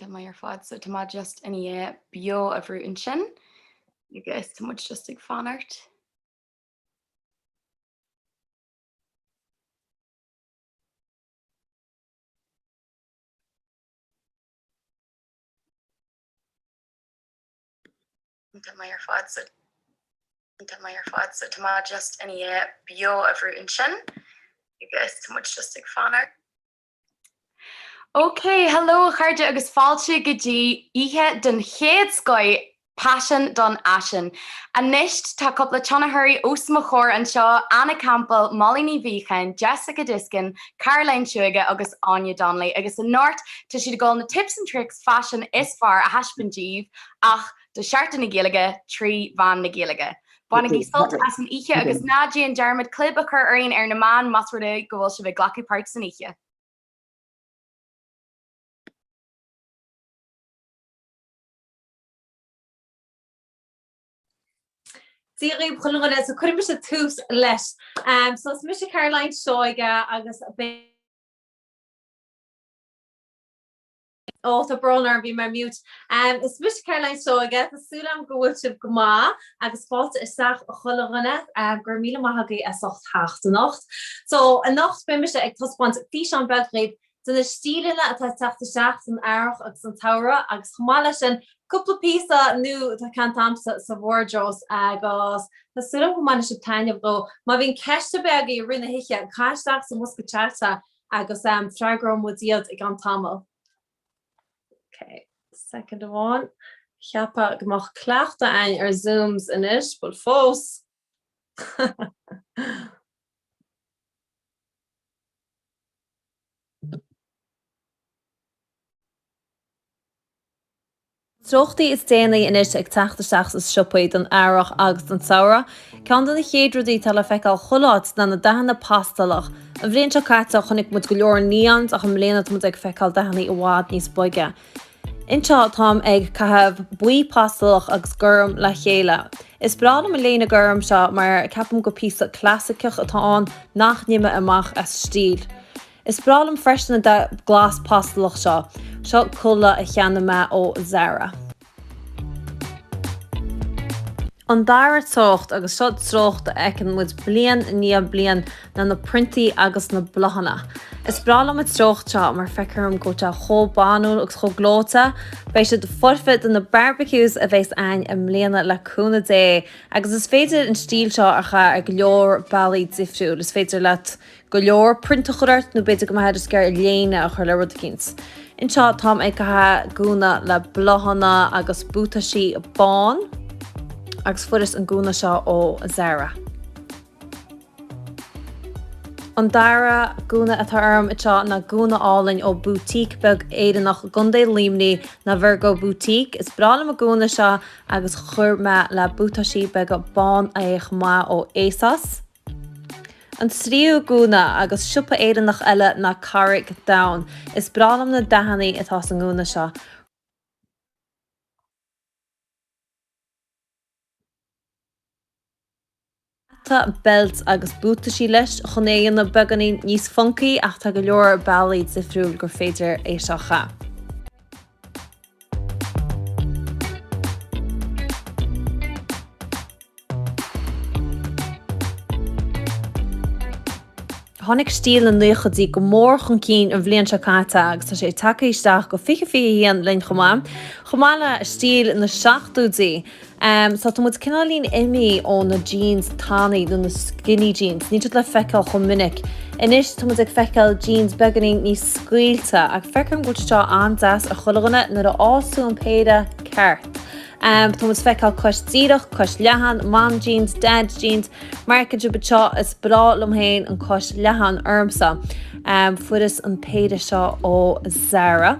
Tá mai ar fad so tá just in bio a bhrú an sin agus tá muid just ag fanart. Tá mai ar fad so tá just in bio a bhrú an sin agus tá muid just ag fanart. Okay, hello chuirde agus fáilte go dtí ihe den chéad scoil Paisean don Asin. A níist tá coppla tionathirí os mo chóir an seo Anna Campbell, Molly Ní Bhíchain, Jessica Diskin, Caroline Shuiga agus Anya Donnelly. Agus in North tá siad gáil na tips and tricks fashion is far a haispantíomh ach do seaarta na Gaeilge trí bhain na Gaeilge. Bána í solta as an ihe agus Nadia and Dermot clib a chur aon ar na man masruide go bhfuil si bh glaci park san ihe. Dírí chulúna so chuir se tús leis. So is mis Caroline Shuiga agus tá bronar bhí mar mute. Is mis Caroline Shuiga tásúlam go bhfuil sibh go maith agus fáilte isteach a chulúna gur míle maithagaí a socht hácht an nacht. So a nacht be mis ag tospáint Fhaisean Beagréib duna stíile atá teachta seach an airch agus an tara agus chamáile sin couple písa nu tá cantam sa wardros agus tásúlam go mana sib taine bro má bhín ceiste beagaí rinne hiiche an caiisteach sa musca chata agus freigrom mudíad ag an tamil. Okay, second one. Cheappa gomach clachta ein zooms inis, but fós. Trochtaí is déanaí inis ag teachtasteach is siopaid an airach agus an saora, ceann na chéadrodí tal a feiceáil choláid na na dahanana pastalach. A bhríonn seo caite chunig mud go leor níant ach an mléanad mud ag feiceáil dahanana i bhád níos boige. Inseo tám ag caithfh buí pastalach agus gurm le chéile. Is brala am léana gurm seo mar ceapam go písa clásicach atá an nach nime amach as stíl. Is bralam freisin na glas pastalach seo colla a cheanna ó Zara. An daire tocht agus seo trocht a ecin mud blian ní blian na na printy agus na blochanna. Is bralam a trocht seo mar fecharm go te chóbánúil agus choglóta, bei se de forfit in na barbecues a bheits ein a mléana le cúna dé, agus is féidir an stíl seo a cha ag leor bailí difriúil, is féidir let go leor printachart nó beidir go maithid is gur léine a chur le rud cins. Inseo tám ag cathe gúna le blochanna agus bútaisí bán, agus furas an gúna seo ó Zara. An dara gúna atá arm itá na gúna álainn ó boutique beg éidirnach gundé límní na Virgo boutique is bralam a gúna seo agus chuirme le bútaisí beg a bán éich má ó ASOS. An tríú gúna agus siúpa éidirnach eile na Carrick Down is bralam na dahannaí atá san gúna seo. Tá belt agus bútaisí leis chunéon na beganí níos funky ach tá go leor bailí difriúil gur féidir é seo cha. Honnig stíl an nuchadí go mór chun cín an bhliain se cáta agus tá sé takeísteach go fiche híon lein chomá. Chomála stíl na 60údaí. So tá mud cinálín imi ó na jeans tánaí nó na skinny jeans. Ní le feiceáil chun minic. Inis tá mud ag feiceáil jeans beganí níos scuilte ag feicem go teo andas a chulaganna nar a ástún péide ceart. Tá mud feiceáil cois díreach, cois lehan, mom jeans, dad jeans, marcadú beteo is brá lomhéin an cois lehan ormsa. Furas an péide seo ó Zara.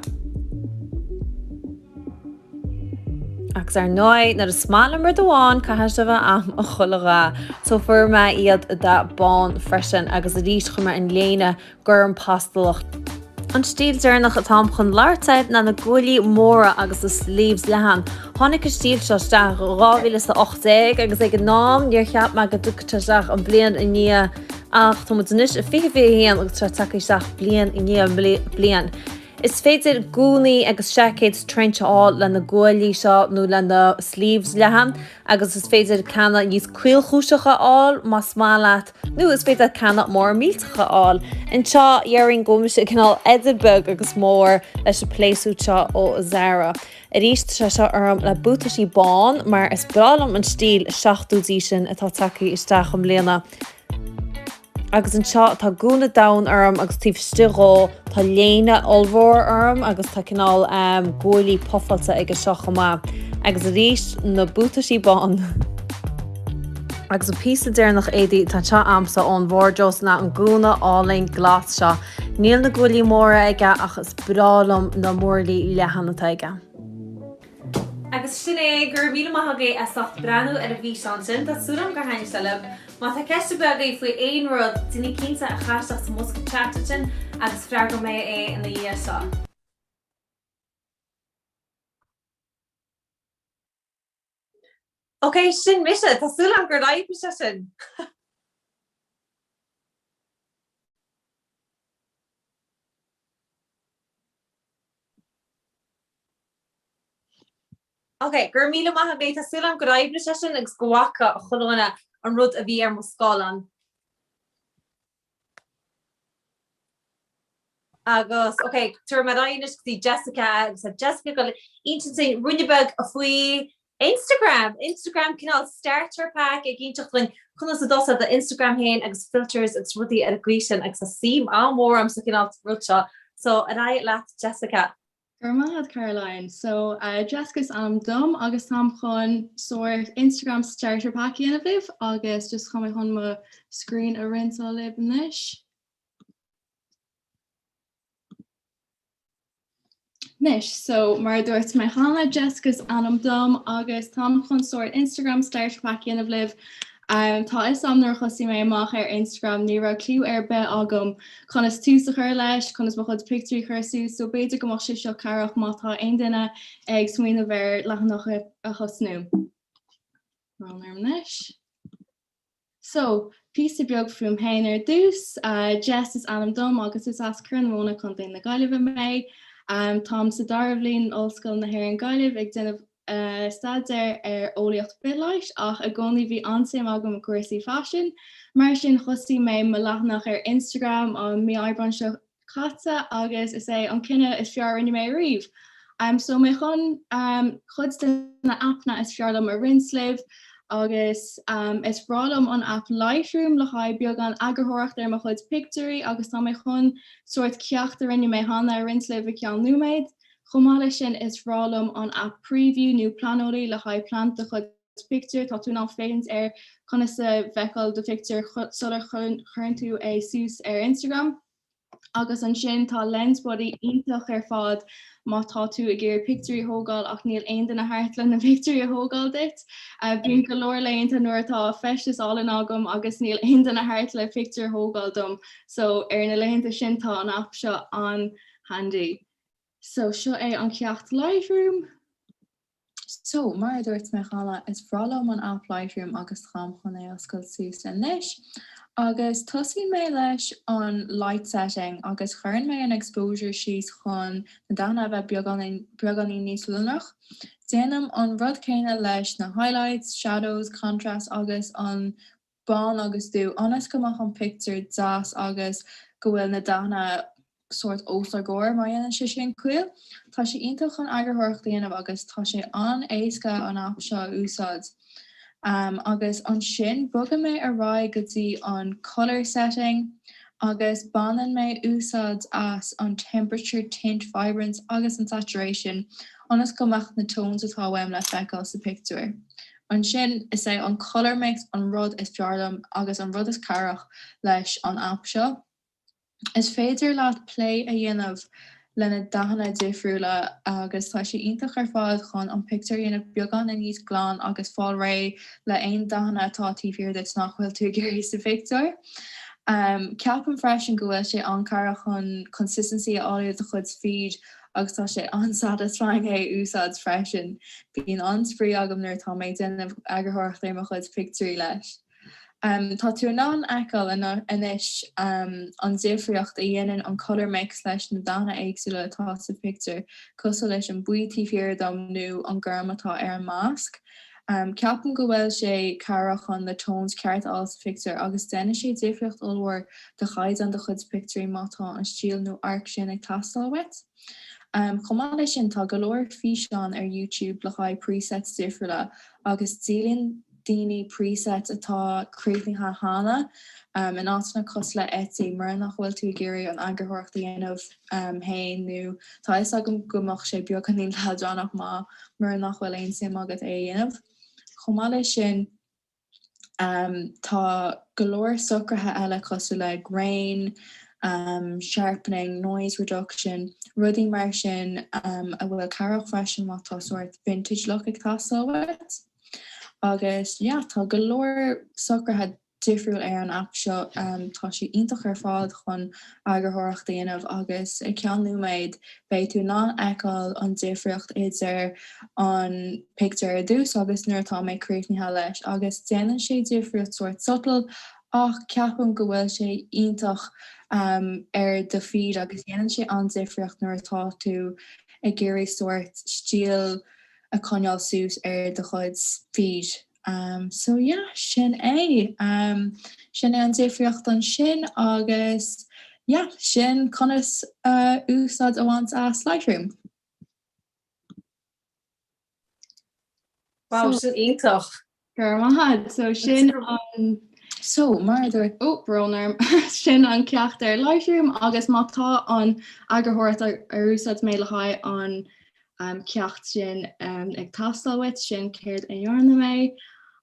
Agus nói nar a smála mar doháin caitheiste bheith am a chulaga. So fuair me iad da bán freisin agus a rís chumar an léine gurm pastalach. An stíl dearnach atá chun láirteid na na gúilí móra agus is sleeves lehan. Tháinig stíl seo steach ráhíle sa 80 agus ag an nám níor cheap me go dúchttateach an blian i ní ach tá muis a fiche héan agus tre takeíteach blian i ní blian. Is féidir gúnaí agus seacéid treintteáil le na ggóilí seo nó le na slíomhs lehan, agus is féidir canna níos cuilchúiseacha áil más má leat, nó is féidir canna mór míltacha áil. Anseo dhearing gomise cinál Edinburgh agus mór leis a pléisiú seo ó Zara. A ríist seo orm le bútaisí bán, mar is bralam an stíl 16ú sin atá takeí isteach am léana. Agus an seo tá gúna dain orm agus tíh stiró tá léine olmhór orm agus tá cinál ggóilí pofalta ag seo chumá. Agus a ríist na bútaisí bán. Agus a písa déirnach édaí tá seo amsa ón bhórdós na an gúna álainn glas seo. Níl na ggóilí móra aige ach is bralam na mórlaí lehananta aige. Agus sinné gur míle maithagé a socht breanú ar a bhí sean sin, tá súlam gur hain selib, má tá ceiste beagaí faoi éon rud duine cinnta a chaisteach sa musca teachta sin agus freaga mé é in na dhé seo. Ok, sin mise, tá súlam gur daibh sin. Ok, gur míle maithagé tá súlam gur daibh sin agus gohacha a choláine an rud a bhí ar mo scálan. Agus, ok, tuair mar aonis gotí Jessica agus Jessica go intin sé runnebeg a faoi Instagram cinál starter pack ag ginteachtain chuna sa dosa de Instagram hain agus filters agus rudí ar a grísin agus a sim mór am sa cinál rud seo. So a ra leat Jessica. Gurmad Caroline, so Jessica's dom agus tam chun sort Instagram starter pack in a bit agus just chum chun ma screen a rinse all live in this. Nish, so mar dúirt my Hannah Jessica's dom agus tam chun sort Instagram starter pack in a live. Tá is amnar chosí mé amach ar Instagram ní ra clú ar be agam chun is tú a chuir leis chun is mo chud picturí chuirú, so beidir go si seo carach mátá aon duine ag smuoine bhar lechanach a chosnú. Nish. So, písa beag fum hain ar dús, Jess is dom agus is as crunmóna chun daon na gaiileh mé, Tom sa darblin óscoil na hair an gaiileh ag denmh stadéir ar ólaíocht bidlais ach a gcónaí bhí ansim agam a cuasaí fashion, mar sin chosí mé me lechnach ar Instagram an mí aibran seo chatta agus is é an cinenne is fear rinne mé riomh. So mé chun chud na appna is fearlam a rinslih agus is rálam an app Lightroom le chaid beag an agurthireacht ar mo chud picturí agus tá mé chun soort ceachta rinne mé hanna a rinslih a ceall numéid. Chomáile sin is rálam an app preview nu planóí le chaid planta chud picture tá tú ná féins ar chuna sa bheicáil de picture solar chun tú é sús ar Instagram. Agus an sin tá lensbody intach ar fád má tá tú a ggéir picturí hógáil ach níl aon den na háartlan na picturí a hógáil dit. Bhín go leir leonnta nuair tá festas all in agam agus níl aon den na háart le picture hógáil dom, so ar na leonnta sin tá an app seo an handy. So seo é an ceacht Lightroom. So mar dúirt me chala is bhrálam an app Lightroom agus cham chun é oscail sús in leis. Agus tosí mé leis an light setting agus chuann mé an exposure sheets chun na dana bheith beaganí níos lunach. Déanam an rud céine leis na highlights, shadows, contrast agus an bán agus dú anas gomach an picture das agus go bhfuil na dana soort ósargóir mar dhéanaan sé sin cuil. Tá sé ionintach an agurthireacht déanamh agus tá sé an éasca an app seo úsáid. Agus an sin bogad mé ará gotí an color setting agus banan mé úsáid as an temperature, tint, vibrance agus an saturation anas gomach na tones atá bhaim le feiceáil sa picture. An sin is é an color mix an rud is fearlam agus an rud is carach leis an app seo. Is féidir leat play a dhéanamh lena dahanana difriúla agus tá sé ionintach ar fád chun an picture dhéanamh beagán in níos glán agus fáil ré le aon dahanana atá tíhir dit nachhfuil tú géirí sa picture. Ceapan freisin go bhfuil sé an cara chun consistency áiad a chud feed agus tá sé unsatisfying é úsáid freisin. Bhíon ansprí agam nuair tá méid déanamh agurthireacht ar mo chud picturí leis. Tá tú ná eáil inis an difriocht a dhéanaan an color mix leis na dana éagsúile atá sa picture cos leis an buítí fear dom nó an gurmatá ar an másc. Ceapan go bhfuil sé carach an le tones ceart as picture agus déine sé difriocht allhar de chaid an de chud picture mátá an stíl nó arc sin ag tastal wet. Chomá lei sin tá golóir Fhaisean ar YouTube le chaid presets difriúla agus dílinn daoine preset atá críochtníthe hána an ána cos le Etsy mar nach bhfuil tú géirí an agurthirt dhéanamh hain nó tá is agam gomach sé beag an níl headránach má mar nach bhfuil aon sim agat é dhéanamh. Chomá lei sin tá golóir sucrathe eile cosú le grain, sharpening, noise reduction, rudí mar sin a bhfuil carach freisin mátá sort vintage look ag tastal agus tá golóir sucrathe difriúil ar an app seo tá si iontach ar fád chun agurthireacht déanamh agus I ceanú méid bé tú ná eáil an difriocht idir an picture dús agus nuair tá méid críochtníthe leis agus déanann sé difriocht sort subtle ach ceapan go bhfuil sé iontach ar de feed agus dhéanann sé an difriocht nuair tá tú ag géirí sort stíl a coneal sús ar de chud feed. So sin é sin an difriocht an sin agus sin conas úsad amhaint a Lightroom. Wow, sin iontach. Gur mahad, so sin an So mar dúirt Bronar sin an ceacht ar Lightroom agus mátá an agurthirt ar úsad mé le haid an ceacht sin ag tastalhait sin céird a dhearna mé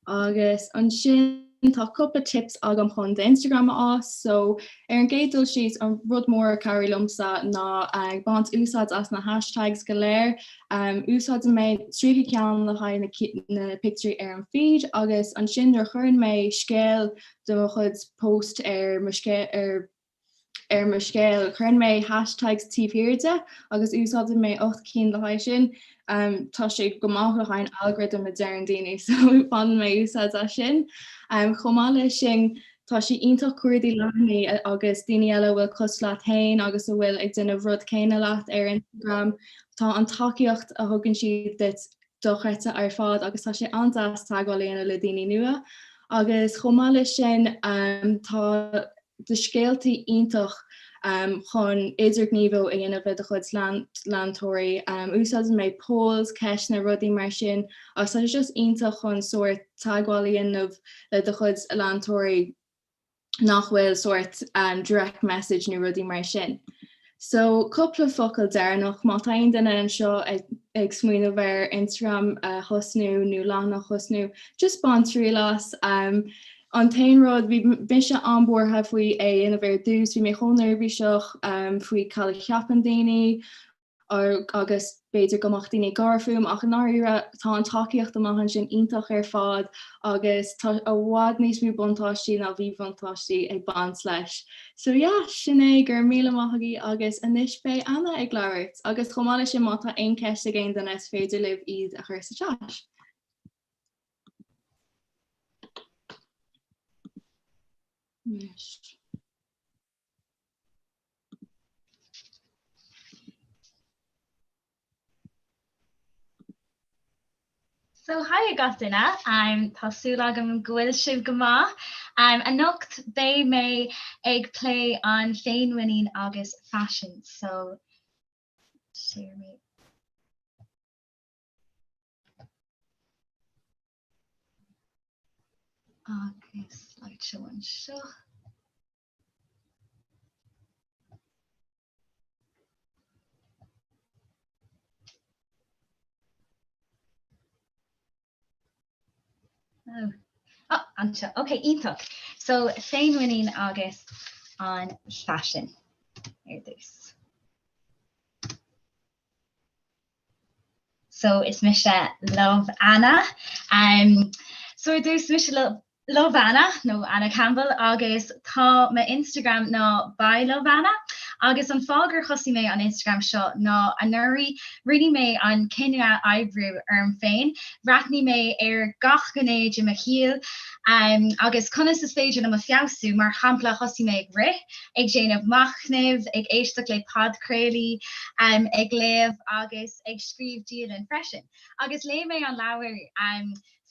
agus an sin tá cúpla tips agam chun de Instagram as so ar an gédul siad an rud mór cairí lumsa ná ag bant úsad as na hashtags go léir úsad mé trí cean le haid na picture ar an feed agus an sin ar chuirn mé scéal do chud post ar mar scéal churn mé hashtags típéirde agus úsáid mé 8 cín le haid sin tá sé gomach le hain algorithm a dearan daine so fan mé úsáid a sin chomá lei sin tá si iontach cuairdaí leithní agus daine eile bhfuil cos leat hain agus bhfuil ag duine rud céine leat ar Instagram tá an takeíocht a thugann siad dit dochreite ar fád agus tá sé antas tagáilíonna le daine nua agus chomá lei sin tá de scéaltaí iontach chun idirgníomh a dhéanamh a chud landtóirí úsáid mé polls ceis na rudí mar sin agus tá just iontach chun sort tagáilíonnamh le de chud landtóirí nach bhfuil sort direct message na rudí mar sin. So couple focail dearnach má tain duine an seo ag smuoineh ar Instagram thosnú nó lánach thosnú just bantrií las an tainród bhí bise anbortha faoi é ina bhar dús bhí mé chónairbhí seach faoi call cheapan daoine agus beidir gomach daoine garfúm ach an áire tá an takeíocht amachchan sin iontach ar fád agus tá a bhád níos mú buntáistí ná bhí buntáistí ag bans leis. So sin é gur míle maithagaí agus inis bé anna ag leirt agus chomáile sin mátá aon ceiste géin den is féidir libh iad a chuir sa teis. So hi Agustina, I'm Tasúlagam Gwil Shiv Gama. A nocht they may egg play on Fane winning August fashion. So share me. Okay, slideshow and show. Oh, Ancha. Okay, iontach. So Fane winning August on fashion. Here this. So it's Misha Love Anna. So there's Misha Lovana no Anna Campbell agus tá ma Instagram no by Lovana agus an fágur chosi me an Instagram shot no a nuri rini me an Kenya eyebrow féin ratni me gach gannéid ma hiel agus connas is féidir am a fiasú mar hampla chosi me ri ag Jane of machniv ag éisteach le podcréli ag lev agus ag skrif deal and freshen agus le me an lawer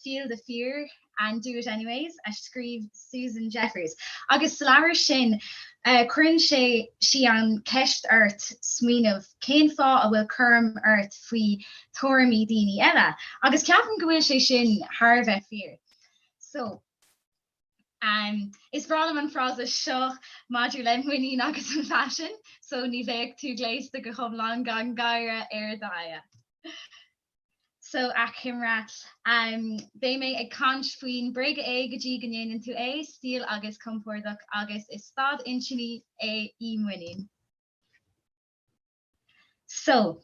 feel the fear and do it anyways a scríb Susan Jeffers agus salair sin chuann si an ceist ort smuoinmh cén fá a bhfuil chum ort faoi tuairimí daoine eile agus ceapan go bhfuil sé sin Harbheith fear so is bralam an frás seo maidir le muoine agus an fashion so ní bheith tú gléiste go chomlán gan gaire daia. So achimra bé mé ag cant faoin brig gotí gnéanaan tú stíl agus compórdaach agus is stad insinní muoine. So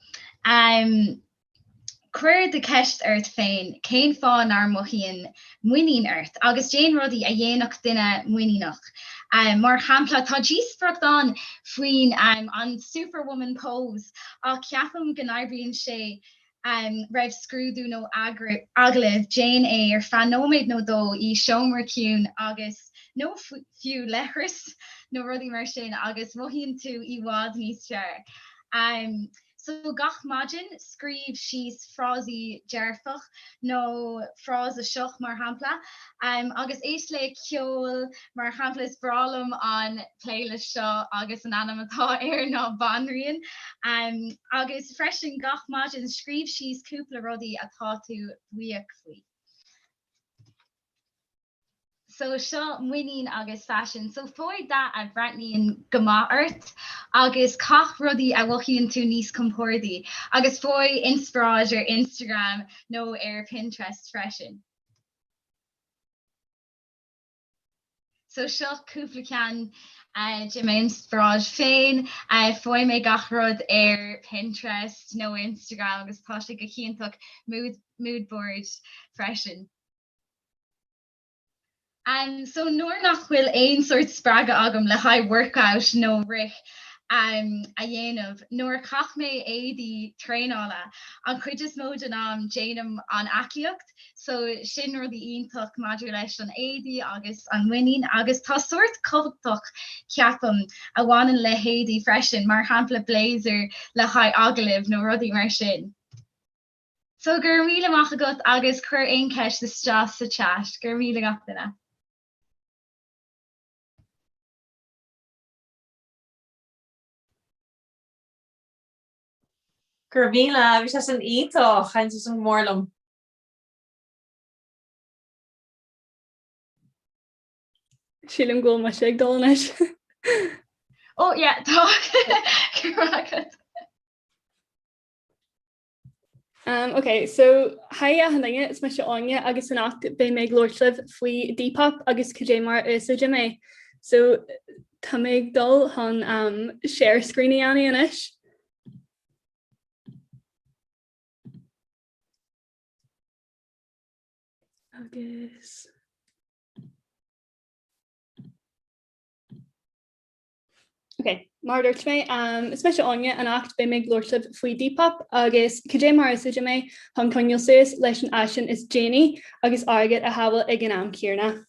cuir de ceist ort féin céim fá nar mochíon muoín ort agus Jane rudí a dhéanaach duine muoíach. Mar hampla tá díosfracht an faoin an superwoman pose a ceapam gnáibríonn sé raibh scrúdú nó aglah Jane fanóid nó dó í seomar ciún agus nó fiú lechris nó rudí mar sin agus mohíonn tú í bhád níos tear. So gach majin scríb síos frásí dearfach nó frás a seoch mar hampla agus éis le ceol mar hampla is bralam an playlist seo agus an animatá ná banrion agus freisin gach majin scríb síos cúpla rudí atá tú buíoch faoi. So seo muoín agus fashion. So foiid that a bratníon gama ort agus cach rudí a bhchíonn tú níos compórdaí agus foiid inspráid ar Instagram nó Pinterest freisin. So seo cúpla cean Jim inspráid féin foiid mé gach rud ar Pinterest nó Instagram agus tá sé go chéantach mood board freisin. So nóir nach bhfuil ein sort spraga agam le high workout nó rich a dhéanamh nóir cach mé éí tréála an chuid is mód an Janam an aciacht so sin rudí ionintach maidir leis an éí agus an winning agus tá sort cochtach ceapam a bhhain le héadí freisin mar hampla blazer le high agalibh nó rudí mar sin. So gur míle amach agat agus chur ein ceis de stras sa chat gur míle gatainna. Gurvila, vi sé an ító chaint san mórlam. Sílim ghfuil me sé ag dulneis. Oh yeah, tá. Okay, so haia handaine is me se aine agus an acht be méid glóirslih faoi Depop agus cédémar is a Jimé. So tá méid dul hon share screení anna inis. Agus okay, mar dúirt mé is me se aine an acht be méid glóirslih faoi Depop agus cédémar is a Jimé hon coinil suas leis an aisin is Janie agus agad a habhfuil ag an am céarna.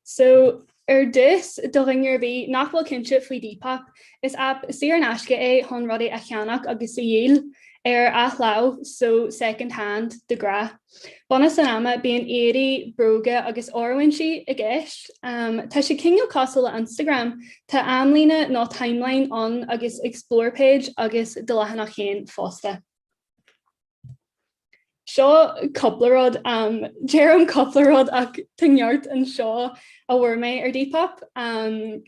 So dus do ringear bhí nachfuil cinse faoi Depop is app si an aisce hon rudí a cheannach agus sa dhéal athlá so second hand de gra. Bonna san ama bíon éirí broga agus orhain si i gceist. Tá sé cinneal costal le Instagram tá amlína nó timeline on agus explore page agus de lehanach chéin fósta. Seo couplerod Jerome couplerod ach tingeart an seo a bhfuair mé ar Depop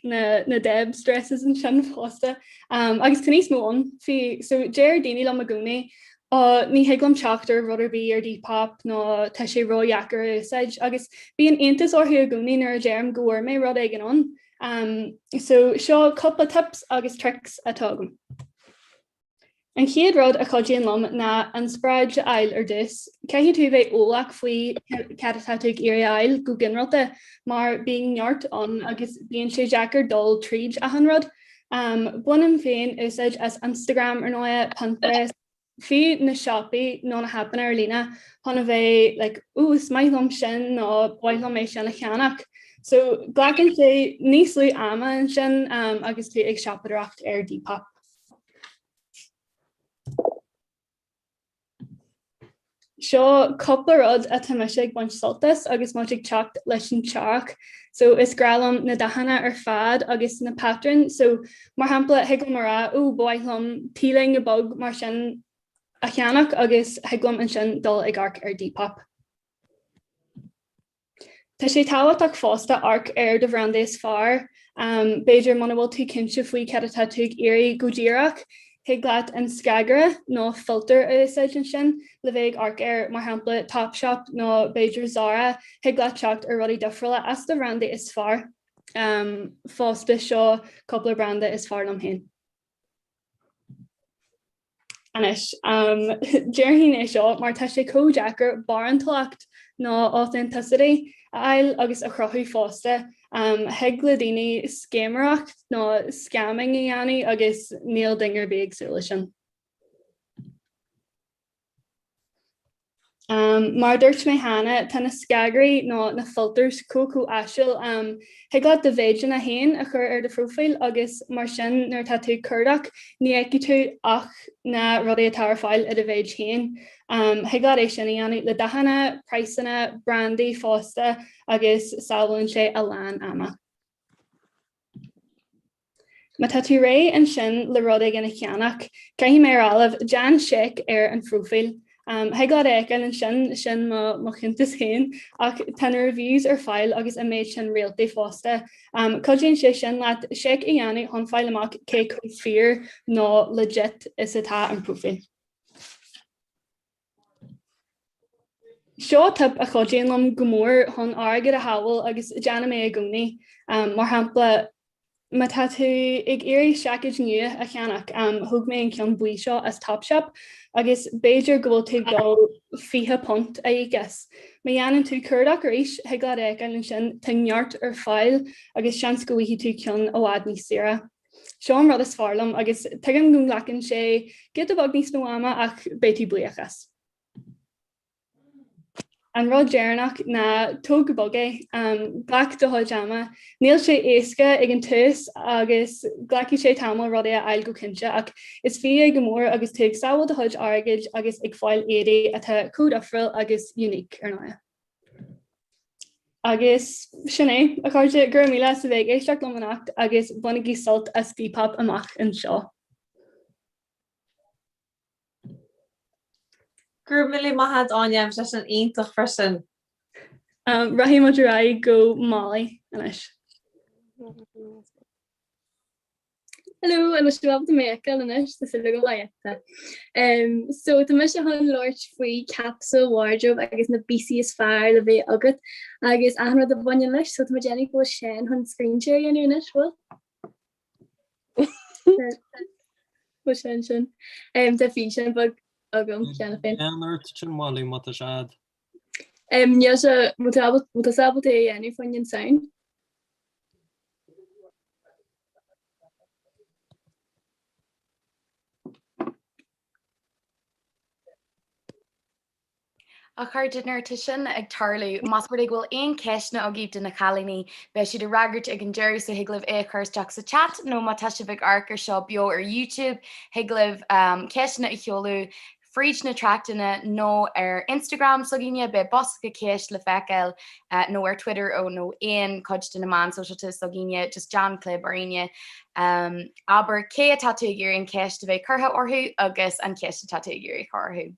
na deb stresses an sin fósta agus tuníos móin so Jer daoine le magúna ní heaglam teachtar ruderbí ar Depop nó tá sé roiheachar úsáid agus bhí an aontas orthu a gúnaí ar Jerem go bhfuair mé rud ag an so seo coppla tips agus tricks atágam. An chiad rud a chodíon lom na an spreid eil ar dus, cehí tú bheith ólach faoi catatatuig iri eil go ginralta mar bíon neart an agus bíon sé Jackar dul tríd a hanrod. Bunim féin úsáid as Instagram ar nóia Pinterest, fi na shoppi nó na hapan ar lína hána bheith like, ús maithlam sin nó bhaithlam mé sin a cheannach. So ghlacann sé níos lú ama an sin agus tú ag shoppadaracht ar Depop. Seo coppla rud a tuimisigh baint soltas agus má ag teacht leis an teach. So is grálum na dahanana ar fad agus na patron. So mar hampla heaglam marrá bhaithlam tíling a bog mar sin a cheannach agus heaglam an sin dul ag arc ar Depop. Tá sé táhaach fásta arc ar de bhrandéis fearr, Beiidir mana bhfuil tú cinse faoi catatatuig iri go ddíireach, Higlaat an scagra nó filter úsáid an sin le bheith arc ar mar hampla Topshop nó Beiidir Zara higlaat teacht ar rudí difriúla as de bhranda is fearr. Fásta seo coppla branda is fearr am hain. Anis, Jerhín é seo mar tá sé co-Jackar bar an talacht nó authenticity eil agus a chrothú fásta. Hegla daoine scamaracht nó scamming i dhéanaí agus níl dingar bíag súla sin. Mar dúirt mé hána tá na scagaí nó na filters cócó eisiil heagla de bhéidir a hain a chur ar de profile agus mar sin nuair tá tú chuireach ní aici tú ach na rudaí atá ar fáil a de bhéid hain. Heagla é sin dhéanaí le dahanana, Paisean, brandy, fásta agus salbhann sé a lán ama. Ma tá tú ré an sin le rudaí gan na cheannach, caithí mé alah Jan Sick ar an profile. Heagla éil an sin má chintas hain ach tan reviews ar fáil agus a méid sin réaltaí fásta. Codíonn sé sin leat Sick i dhéanaí chun fáil amach cé chuid fear nó legit is atá an profile. Seo tip a chodíonn lom go mór chun airgad a hail agus deanna mé a gcónaí mar hampla ma tá tú ag éirí seacaid nua a cheannach thug mé an ceann buí seo as Topshop agus Beiidir go bhfuil tú go 20 punt a dhéas. Ma dhéanann tú chuireach ar éis heagla éil an sin teart ar fáil agus seans go bhí tú ceann ó bhhad níos saoire. Seo an rud is fearlam agus tugann go lecann sé get a bhag níos móama ach bé tú buíochas. An rud déarnach na tóg bogé ghlach do hojama, níl sé éasca ag an tús agus ghlaci sé tamil rudé eil go cinse ach is fi go mór agus tuag saoil de hoj airgid agus ag fáil éirí atá cúd afril agus unique ar náia. Agus sinné a chuirte gur míle sa bheith éisteach lomanacht agus bunigí sult as Depop amach an seo. Gur milli mahad anya just an intach person. Rahim Madurai go Molly Anish. Hello, and I love the makeup and Anish the silver lighta. So the mission on large free capsule wardrobe I guess na BC's fire the way agat I guess Anna the one Anish so the Jenny go Shen on screen share you Anish well. Shen the fiction but agam Jennifer. Mali matashad. Yes, mutasabot any funny sign. A chuir dinner sin ag tarlú Masbord bhfuil aon ceisna a gíb na chalíní be siad a ragart ag an deir so higlah é chuteach sa chat nó má tá si bh arcar seo bio ar YouTube higlah ceisna i cheolú fríd na trachtainna nó ar Instagram so gine be bosca céis le feiceil nó ar Twitter ó nó aon coid na man socialta so gine just John Clib aine aber cé a tatu gur an ceis de bheith chutha orthú agus an ceis a tatu gur i chorthú.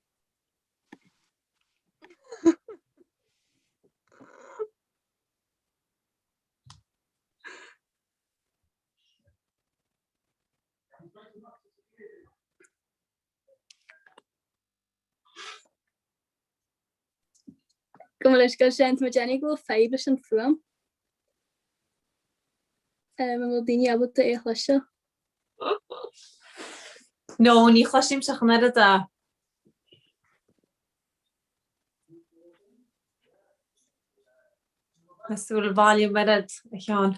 Kom leis go sé ma Jenny go feibe an fuam. Bhil daine abbalta é leiise. No, ní choisiim seach na a. Nasúil bhaile marad a cheán.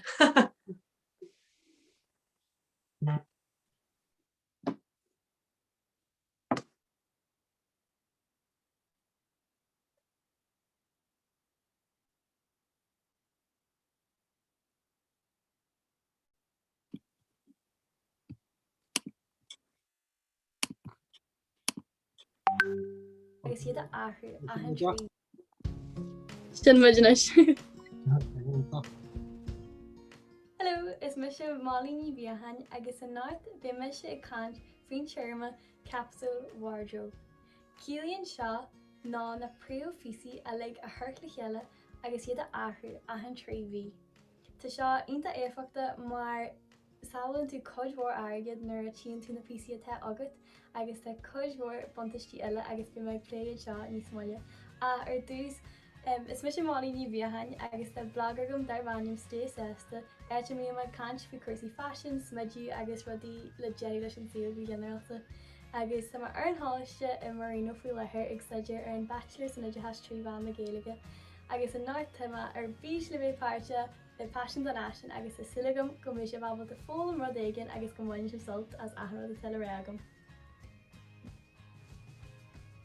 agus siad ahrú a an trí. Sin muidirnis. Hello, is me se málíní bíahain agus an náit be me se I cant faoin seirma capsule wardrobe. Cílíonn seo ná na príomhfísaí a le a thuirt le chéile agus siad ahrú a an trí bhí. Tá seo ionta éfachta mar saolann tú codhór airgid nuair a tíonn tú na písaí atá agat agus tá codhór buntaistí eile agus be meid pléad seo níos moile. Ar dús is me sem málíní bhíahain agus tá blogger gom dar bhaim sté sésta éte mí mar cant fi cuasí fashion smidú agus rudí le déir leis an síl bhí generalta. Agus tá mar ar an háiste I marino faoi lethir ag studiar ar an bachelor san idir has trí bhain na Gaeilge. Agus an náit téma ar bhís le bhéh páirte le passion don asin agus is silagam go mé sé bhbal de fól an rud éigen agus go bhain sem sult as ahanrad a teleréagam.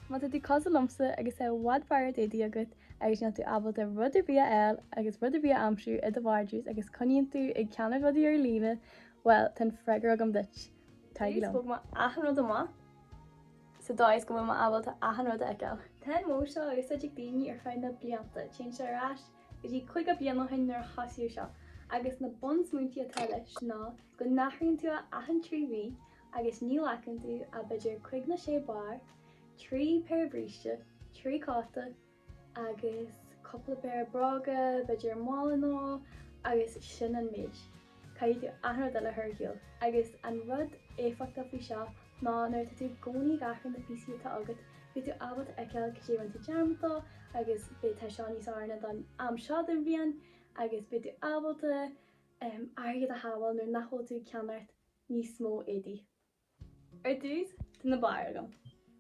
Má tú cos lomsa agus é bhhadhhar dédí agat agus na tú abal de rudidir bí eil agus rudidir bí amsú I do bhardús agus coníonn tú ag ceanna rudí ar lína well tan freigar agam dit. Taigh má ahanrad amá sa dáis go má abal a ahanrad eil. Tá mó seo agus ag daoine ar fein na blianta te se arás gus dí chuig a blianahain nar hasú seo agus na bon smúti a teis ná go nachrionn tú a ahan trí bhí agus ní lecinn tú a beidir chuig na sé bar, trí pair bríiste, trí cáta agus coppla bear braga, beidir málaná agus sin an méid. Caí tú ahanrad eile thuirgéal agus an rud éfachta faoi seo ná nuir tú gcónaí gachann na písaí atá agat be tú abal eiceil go sé bhaint jamtá agus be tá seo níos ána don am seo den bhíon agus be tú abalta airgad a hábháil nuair nachhol tú ceanart níos smó édí. Ar dús tá na bar agam.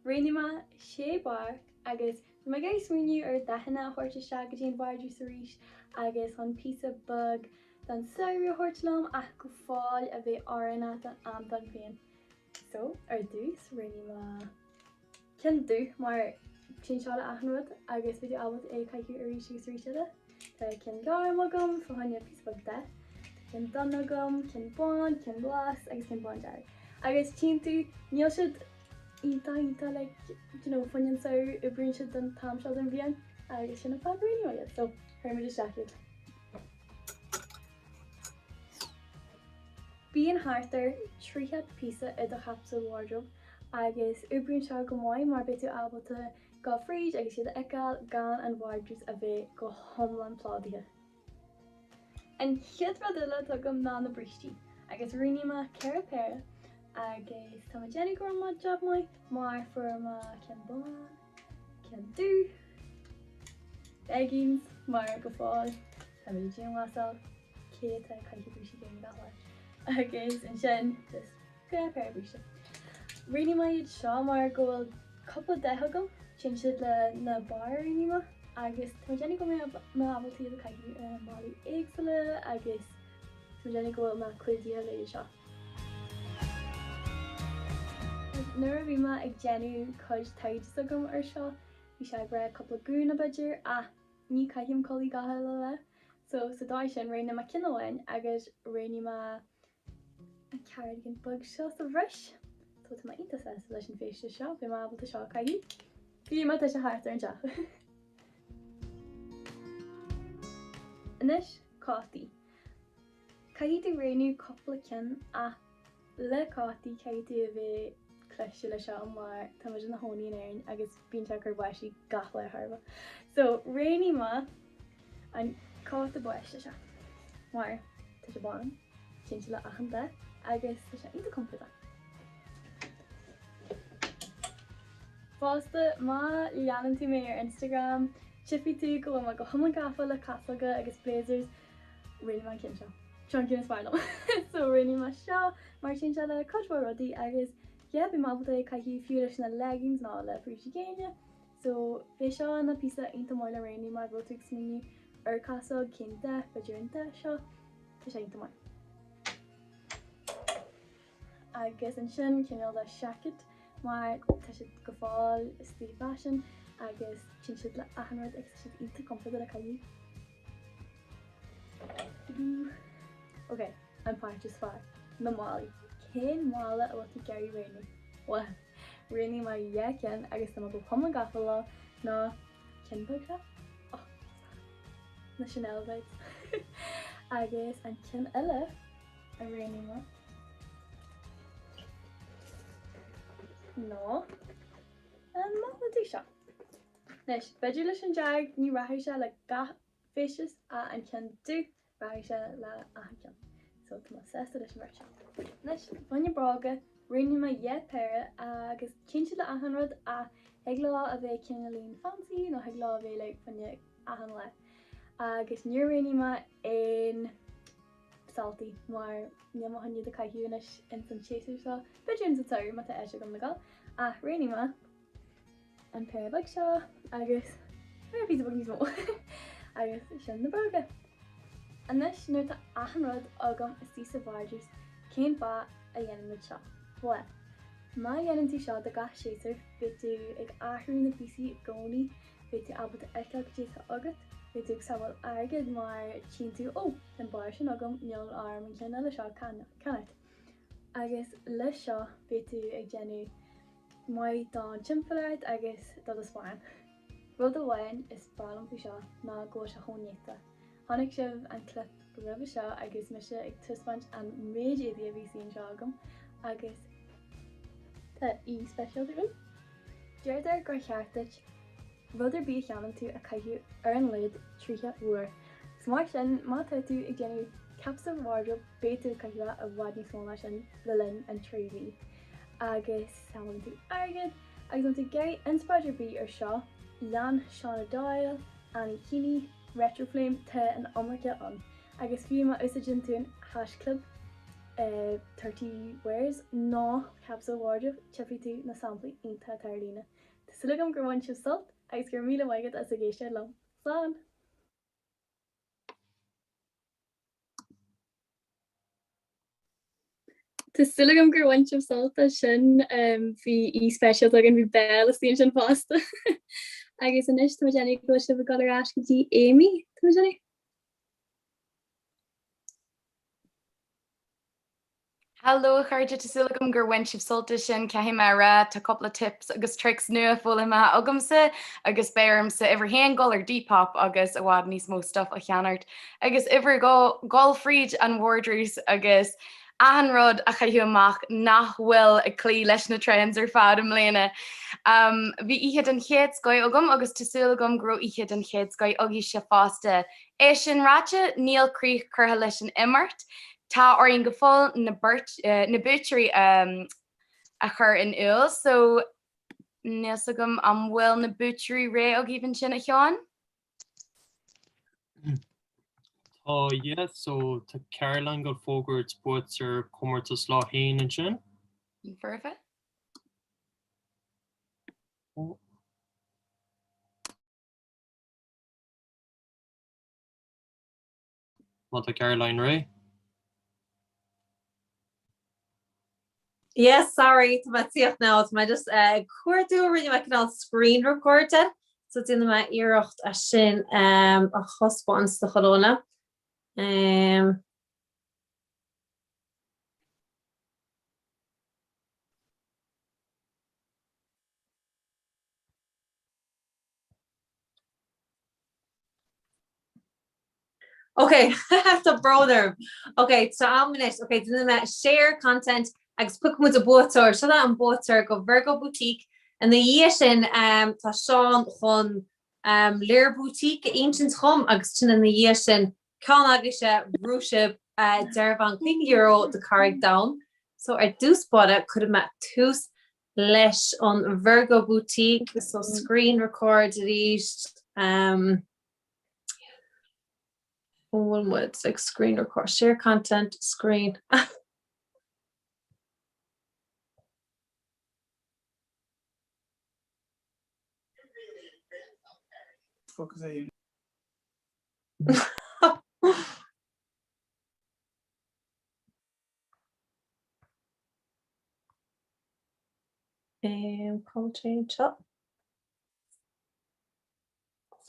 Réanima sé bar agus me gur swinniu ar dachanna a chuirte se go dtíon bardú sa ríis agus an písa bug don saoir thuirtlam ach go fáil a bheith áranna don amdan féin. So ar dús réanima cin dú mar sin seála ahanrad agus bhí abalt é caiiciú ar ríisiú sa ríisiide. Tá cin gáim agam fáinne písbug de. Cin don agam, cin bán, cin blas agus cin bán deir. Agus tí tú níl siad ínta le fanin saoir I bríonn siad don tam seo an bhíon agus sin fá réanimide, so chuirmid is seaid. Bhí an háartar tríthe písa I do capsule wardrobe agus ubrún seo go mhaid mar be tú abalta go fríd agus siad eiceil gan an bhardús a bheith go thomlan pládaithe. An chiad radile tugam ná na bristí agus riníma ceir péir agus tá Jenny go má job mai mar forma cin bán, cin dú, leggings mar go fáil tá mé Jane wasal cé tá caiici bristí géim dáhar agus an sin just go péir bristí. Riníma iad seo mar go bhfuil coppla dethagam sin siad le na bar riníma agus tá Jenny go mé abaltaí a caiici málaí éagsala agus tá Jenny go bhfuil na cuidí le seo. Nuair a bhí ma ag genú chuid taid agam ar seo, bhí sé bre coppla gúna beidir a ní caiithim colí gathe le so sa dáis sin réna ma cinehhain agus réanima an cardigan bug seo sa bhris. So tá ionta leis an féiste seo, bhí má abalta seo caiithí. Bhí má tá sé háart ar an teach. Inis cátaí. Caithí tú réanú coppla cin a le cátaí caithí a bheith cléiste le seo mar tá muid na hónaí éireann agus bíonn te gur bhaisí gath le tharbh. So réanima an cáta buiste seo. Mar tá sé bán, sin le achananta agus tá sé ionta completa. Fásta má leanann tú mé ar Instagram, sipi tú go bhfuil go thomlan gafa le casaga agus blazers réanima cin seo. Sean cin is fáil. So réanima seo mar sin se le codhór rudaí agus yeah, be má é caiú fiú leis na leggings ná le frí géine, so bhí seo na pí inta máile réí mar bhil tú smíú ar casá cinnta beúnta seo tá sé inta mai. Agus an sin cinál le seacat mar tá si go fáil istí fashion agus sin siad le ahanrad ag si inta compla a caiú. Ok, an part is far. Na málaí. Cén mála a bhil tú geirí réine? Well, réine mai dhécean agus tá go pom gafa lá ná cinpa se? Na Chanel vibes. Agus an cin eile a réine má. No. An mála tú seo. Nes, beidir leis an deag ní rathir se le gath fishes a an cin dú rathir se le ahan. So tá má sesta leis an bhar. Nes, bhainne braga, rinne mai péire agus cinse le ahanrad a heagla a bheith cinna líon fancy nó heagla a bheith le fanne ahan le. Agus níor rinne mai in salty mar níam hanne de caiúnis in san chaser seo, beidir in sa tair mata eise gom legal. A rinne mai an péir le seo agus ar pí bag níos mó. Agus sin na braga. Anis nuair tá ahanrad agam is tí sa bhaidris cén ba a dhéanam seo. Well, má dhéanam tú seo de gath séar be tú ag áthú na písaí gcónaí be tú abalta eicleachtaí agat be tú ag sabhfuil airgid mar sin tú ó an bar sin agam neol arm an cin le seo canart. Agus le seo be tú ag déanú mai dá timpfairt agus dá a spáin. Rud a bhain is bralam tú seo ná ggó se chónéta. Tháinig sibh an clip go ribh seo agus mise ag tuspáint an méid éí a bhí síon seo agam agus tá special go. Deirtar gur cheartait rud ar bí cheanam tú a caiú ar an lid tríthe uair. Smar sin má tá tú ag déanú capsa wardrobe béú caiile a bhhaid ní smóna sin le linn an tríhí. Agus saman tú airgid agus an tú geirí inspaidir bí ar seo lean Seán Dáil, Annie Keaney, Retroflame te an ommarce an. Agus fiú má úsagin tún hasclub 30 wears ná capsule wardrobe chefi tú na sampla inta tarlína. Tásúlagam gur bhain sibh sult agus gur míle maigad as a géiste lom. Slán! Tásúlagam gur bhain sibh sult a sin bhí special agin bhí bell a stíon sin fásta. Agus inis tá Jenny go sibh a gal arás go dtí Amy, tá Jenny? Hello, chuirde tásúlagam gur bhain sibh solta sin ceithim mara tá coppla tips agus tricks nua fóla me agamsa agus béirm sa ihar héangáil ar Depop agus a bhád níos mó stuff a cheanart. Agus ihar gáil fríd an wardroos agus ahanrod a chaithú amach nachhfuil a clí leis na trends ar fad am léine. Bhí iad an chéad scoil agam agus tásúlagam gro iad an chéad scoil agí se fásta. É sin ráte níl críoch chutha leis an immart. Tá oríon go fáil na butchery a chur in uil, so níos agam am bhfuil na butchery ré ag even sin a cheáin? So tá Caroline go fógurt sports ar cumarta slá hain an sin. Perfect. Má tá Caroline Ray? Yes, sorry, tá tíocht ná, má just cuairú rinne me canál screen recorde, so dtíana me iirecht a sin a chospáins de choróna. Okay, the brother. Okay, so I'm minute. Okay, dine me share content agus put mu a botar, so that an botar go Virgo boutique and the dhé sin tá Seán chun léir boutique ancient chum agus tin in the dhé sin Can agise brúsib dervan €5 de carrig down. So ar dús bada could have met tús leis on Virgo boutique, so screen record one would like screen record, share content, screen. fuck is it? Change up.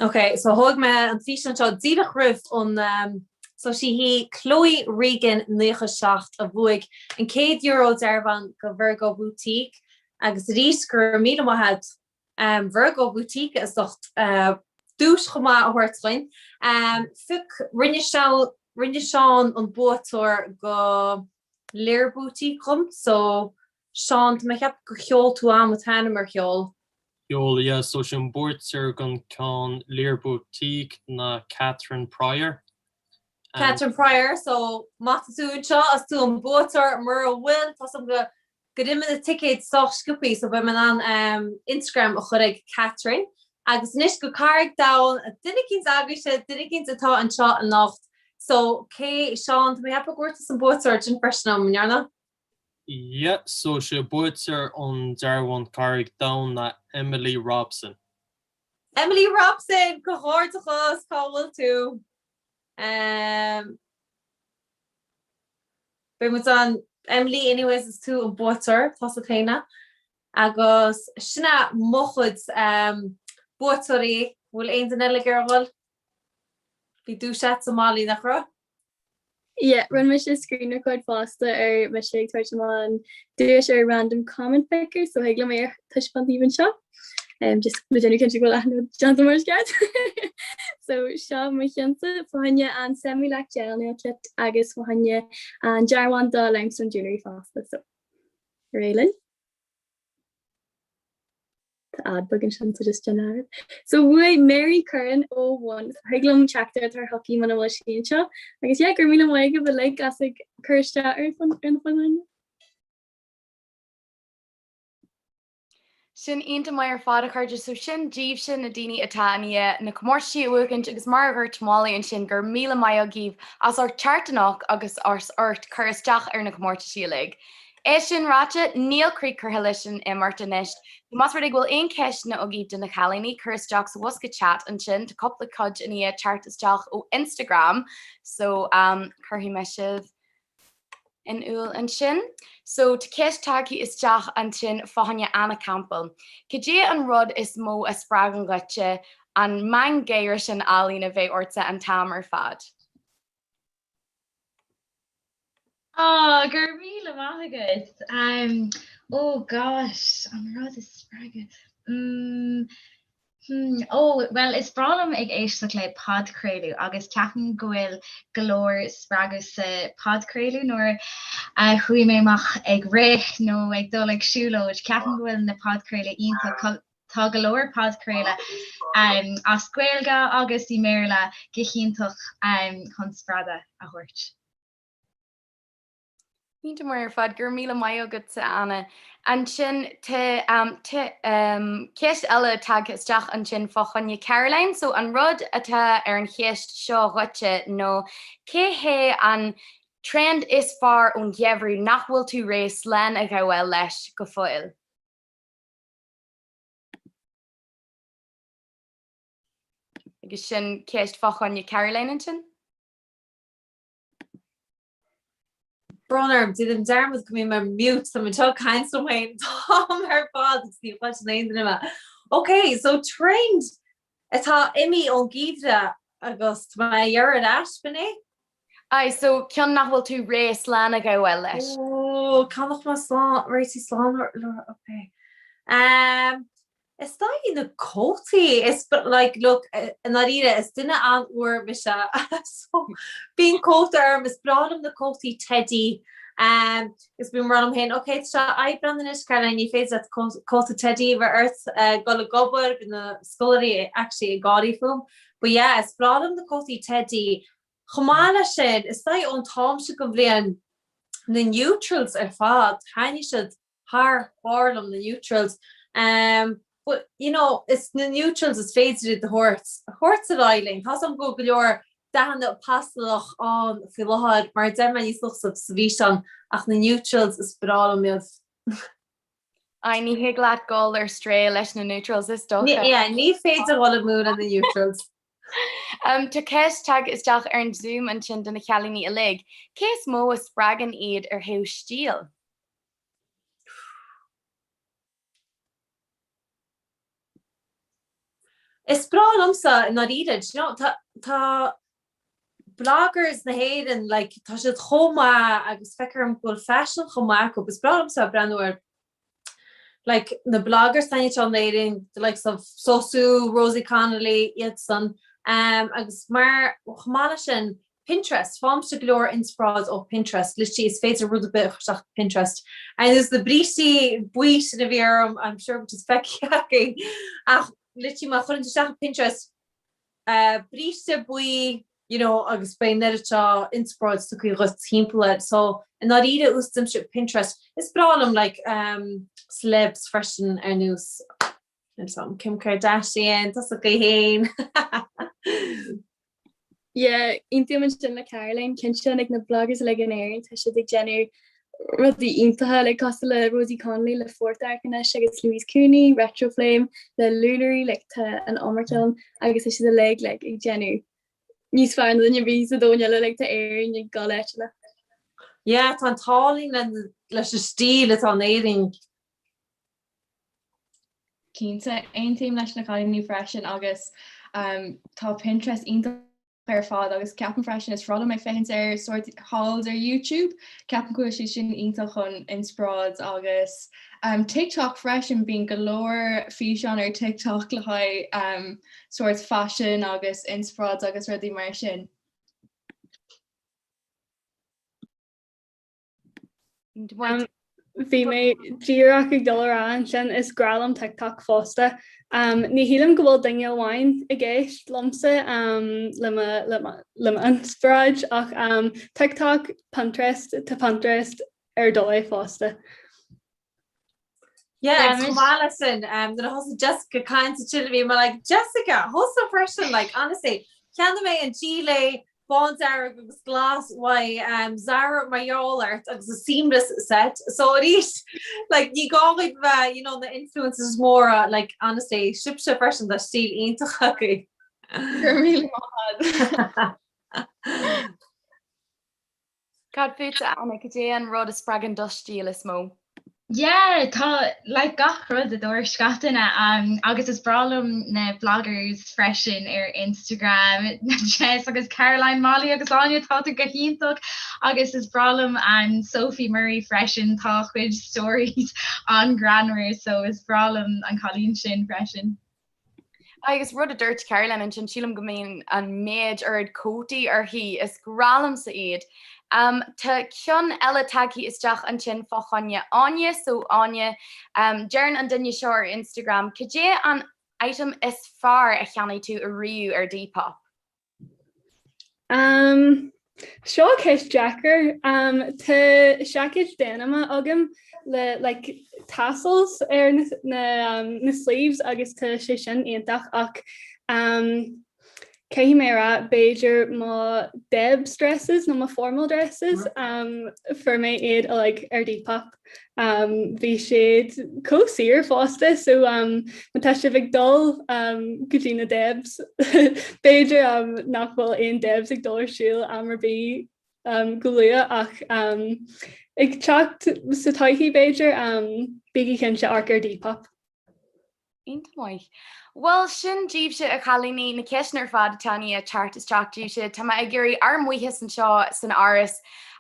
Okay, so hog me an Fhaisean seo díadach rih on so si hí Chloe Regan 9 a bhuaig an €100 dervan go Virgo boutique agus rís gur míle had Virgo boutique is docht dús goma a huirtlein fuk rinne Sean an boator go leer boutique kom so Sean me heb go cheol toe aan met hanne mar cheol. Joel, yeah, so sin boortser gan kan leer boutique na Catherine Pryor. Catherine Pryor, so mat seo as tú an boator mar a bhfuil tá som go dimime de ticket soft scoopy so bheit man an Instagram a chuig Catherine agus nis go carrig da dinne kins agise dinne kins atá an shot an nacht so Kay Sean me heb go some boator in freshnam jarna. Yeah, so she boortser on Darwan carrig down na Emily Robson. Emily Robson go hortachas call too. Be moet an Emily anyways is too an boator Tasatena agus sinna mochud boatori will ein den elle girl vi do chat Somali nach ra. Yeah, run me screen record faster me man do random comment picker so hegla me touch even shop just Jenny can go Johnson Mars get so Sha me chénta fáine an semi le gel kit agus fáine an jarwan da limestone jewelry fasta so really to add bug and to just generate. So we Mary Curran 01 Higlum chapter at her hockey man was I guess yeah Gramina Wega but like as like Kirsta or fun. Sin inta mai fád chuide so sin díobh sin na daoine atá na comórsaí uigint agus mar bhir tomálaí an sin gur míle mai a gíomh as ar chartanach agus ars ort chuisteach ar na comórta sílaigh. É sin ráte níl crí chuile sin I martanis. Tú mas ag bhfuil aon ceist na agéib den na chalíní chuisteach sa bhosca chat an sin tá coppla cud in í chartisteach ó Instagram so chuirhí me sibh in úil an sin. So te ceist taí is teach an sin fáhanne Anna Campbell. Cedé an rud is mó a sprág an gute an man géir sin álína bheith orta an tam ar fad. Oh, gur míle maithagad. Oh gosh, an rud is spráige. Oh, well, is bralam ag éisteach le podcréilú agus ceapan gohfuil golóir sprágus sa podcréilú nóair chuí méach ag rith nó ag dul ag siúlóid ceapan gohfuil na podcréile ionta tá golóir podcréile a scuilga agus I méile gichéintach chun spráda a thuirt. Nínta mar fad gur míle mai agad sa Anna. An sin ceist eile tag isteach an sin fáchanne Caroline, so an rud atá ar an chéist seo ghuite nó cé an trend is far ón gheimhrú nachhfuil tú rééis len a bhfuil leis go foiil. Agus sin ceist fáchanne Caroline an sin? Bronner did an dermod go me mute so man tug kind so mein Tom her bod see what name okay so trained atá imi on givda August my year at Ashbane Ai so cean nachhfuil tú rééis lena go bhfuil leis. Oh can noch ma slán réití slán okay it's not in the culty it's but like look Narita is dinner an or Misha so being cold term is brought the culty Teddy it's been run hen okay so I brand is Caroline you face that called Teddy where earth got a gobble in the scullery actually a gaudy film but yeah it's brought the culty Teddy Chomala shed is that on Tom should go the neutrals are fad Hani should haar the neutrals but you know it's the neutrals is faded at the horse at eiling has some go your down that pastelach on filhad mar dem man is loch of Fhaisean ach the neutrals is bra milf I ní hé glad gáil ar stré leis na neutrals is do. ní féidir bhla mú an na neutrals. Tá ceis tag isteach ar an Zoom an sin donna chealaní a lig. Cés mó a spragan iad ar thu stíl. Is bralumsa na ide, tá bloggers na héden like tá si choma agus fekar go fashion choma op is bralumsa brandwer like na bloggers tan an leiding the likes of Sosu, Rosie Connolly, Yetson, agus mar chomala Pinterest, famste gloor inspraad op Pinterest. Lichtje is feiter rud bit Pinterest. En dus de brisi buit in weer, I'm sure which is fekking. Ach, lichtje ma chun op Pinterest. Briste bui, you know, agus bei netcha inspraad to kun rust timpel. So en dat ide ustem Pinterest. Is bralum like celebs freshen er news. En some Kim Kardashian, that's okay heen. Yeah, inti man sin le Caroline ken sin ag na bloggers le an airing tá si ag gennu rudí intathe le cos le Rosie Connolly le Fortarcana agus Louise Cooney, Retroflame, le Lunary le an Omerton agus is si le ag gennu. Níos fearn na ví a dóile le tá airing ag galile. Yeah, tá táling leis stíl an éing. Cínta ein team leis na Academy freisin agus tá Pinterest inta per fád agus ceapan freisin is frala mai féins ar sort halls ar YouTube, ceapan go sin inta chun insprád agus TikTok freisin bín galore Fhaisean ar TikTok le ha sort fashion agus insprád agus rudí mar sin. Bhí mé ddíach ag dorán sin is gralam TikTok fósta. Ní hílam go bhfuil daine amháin i ggéist lomsa le anspráid ach TikTok Pinterest tá Pinterest ar dóid fósta. Yeah, it's Alison. That has Jessica kind to chill me, but like Jessica, what's the person like? Honestly, can they in Chile? Bon Zara glass why Zara Mayol art as a seamless set. So it is like you go with you know the influences more like honestly ship person that still ain't hockey. You're really mad. Cad fut Anna Cadéan rud a spragan dustíal is mó. Yeah, tá like gach rud a dúir scatainna agus is bralum na bloggers freisin ar Instagram na Jess agus Caroline Molly agus Anya tá go híntaach agus is bralum an Sophie Murray freisin tá chuid stories an Granmer so is bralum an Colleen sin freisin. Agus rud a dúirt Caroline an sin sílam go mbeadh an méid ar cótaí ar hí is gralam sa iad. Tá ceann eile tagí isteach an sin fáchaine Anya so Anya dearan an duine seo ar Instagram. Cé an item is fearr a cheannaí tú a riú ar Depop? Seo ceis Jacker tá seaid déanama agam le like tassels ar na sleeves agus tá sé sin aontaach ach Cahí mé ra Beiidir má Debs dresses no má formal dresses for mé iad like ar Depop. Bhí siad cósaí ar fásta so tá si bh dul go Debs. Beiidir nach bhfuil aon Debs ag dul siúil mar bí golua ach ag teacht sa taithí Beiidir bíí cin se ar Depop. Intamáid. Well sin díobse a chalíní na ceisnar fad Tanya a chart isteachtíise tá ag gurí armmuochas an seo san áras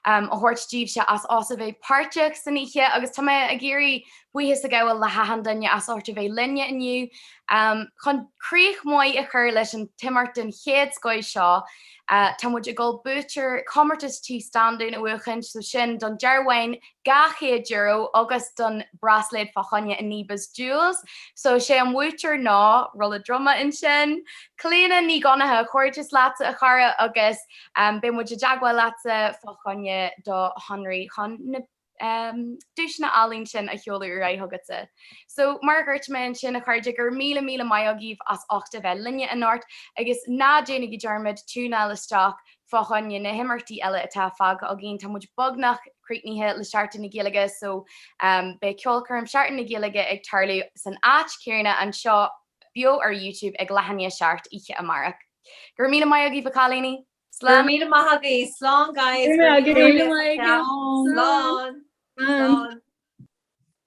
a thuirtíobse as os a bheith páirteach san ihe agus tá a géirí buchas a gabhfuil le hahan daine as orta bheith linne inniu chunríoch muid a chur leis an timmart den chéad scoil seo tá muid a ggóil bútear commartas tí standún a bhuachan so sin don dearhain €100 agus don braslaid fáchaine in níbas jewels so sé an bhútear ná rolla drama in sin clíana ní ganathe chuirtas láta a chara agus be muid a deagháil láta fáchaine do Henry chun na dúisna alín sin a cheolú ar thugata. So margaretman sin a chuirde gur míle maigíh as 8 bheith linne an áirt agus ná déananig dearmid túna leisteach fáhanne na himmartí eile atá fag a gén tá muid bognach críicníthe le seaartta na giige so be ceolcurm seaartta na giige ag tarlú san áit céirna an seo bio ar YouTube ag lehanne seart ihe amach. Gur mí mai agé bacálíní? Gur mí maithagaí slán guys. Gur mí maithagaí. Slán.